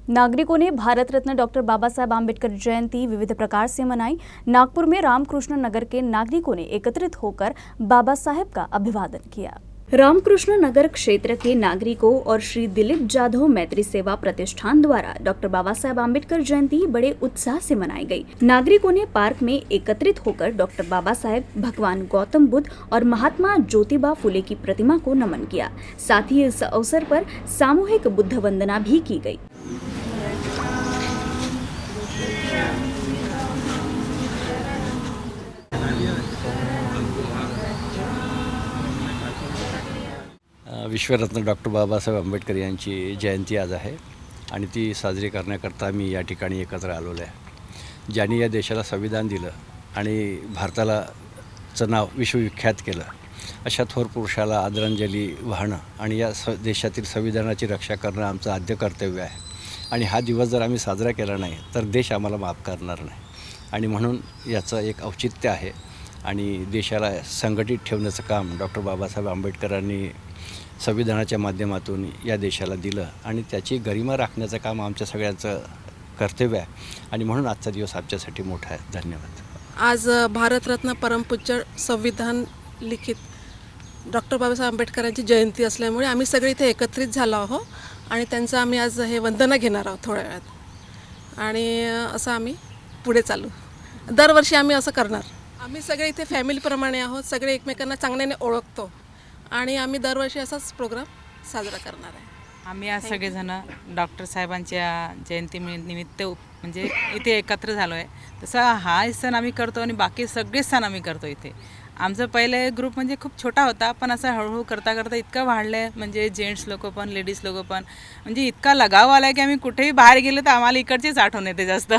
नागरिकों ने भारत रत्न डॉक्टर बाबा साहेब आम्बेडकर जयंती विविध प्रकार से मनाई। नागपुर में रामकृष्ण नगर के नागरिकों ने एकत्रित होकर बाबा साहेब का अभिवादन किया। रामकृष्ण नगर क्षेत्र के नागरिकों और श्री दिलीप जाधव मैत्री सेवा प्रतिष्ठान द्वारा डॉक्टर बाबा साहेब आम्बेडकर जयंती बड़े उत्साह से मनाई गई। नागरिकों ने पार्क में एकत्रित होकर डॉक्टर बाबा साहेब, भगवान गौतम बुद्ध और महात्मा ज्योतिबा फुले की प्रतिमा को नमन किया। साथ ही इस अवसर पर सामूहिक बुद्ध वंदना भी की गई। विश्वरत्न डॉक्टर बाबासाहेब आंबेडकर यांची जयंती आज आहे आणि ती साजरी करण्याकरता मी या ठिकाणी एकत्र आलेलो आहे। ज्यांनी या देशाला संविधान दिलं आणि भारताचं नाव विश्वविख्यात केलं, अशा थोर पुरुषाला आदरांजली वाहणं आणि या देशातील संविधानाची रक्षा करणं आमचं आद्य कर्तव्य आहे। आणि हा दिवस जर आम्ही साजरा केला नाही तर देश आम्हाला माफ करणार नाही। आणि म्हणून याचं एक औचित्य आहे आणि देशाला संघटित ठेवण्याचं काम डॉक्टर बाबासाहेब आंबेडकरांनी संविधानाच्या माध्यमातून या देशाला दिलं आणि त्याची गरिमा राखण्याचं काम आमच्या सगळ्यांचं कर्तव्य आहे आणि म्हणून आजचा दिवस आमच्यासाठी मोठा आहे। धन्यवाद। आज भारतरत्न परमपूज्य संविधान लिखित डॉक्टर बाबासाहेब आंबेडकरांची जयंती असल्यामुळे आम्ही सगळे इथे एकत्रित झालो आहोत आणि त्यांचं आम्ही आज हे वंदना घेणार आहोत थोड्या वेळात आणि असं आम्ही पुढे चालू। दरवर्षी आम्ही असं करणार। आम्ही सगळे इथे फॅमिलीप्रमाणे आहोत, सगळे एकमेकांना चांगल्याने ओळखतो आणि आम्ही दरवर्षी असाच प्रोग्राम साजरा करणार आहे। आम्ही आज सगळेजण डॉक्टर साहेबांच्या जयंती निमित्त म्हणजे इथे एकत्र झालो आहे। तसा हा सण आम्ही करतो आणि बाकी सगळे सण आम्ही करतो इथे। आमचं पहिले ग्रुप म्हणजे खूप छोटा होता, पण असं हळूहळू करता करता इतकं वाढलं आहे, म्हणजे जेंट्स लोक पण लेडीज लोक पण म्हणजे इतका लगाव आला की आम्ही कुठेही बाहेर गेलो तर आम्हाला इकडचीच आठवण येते जास्त।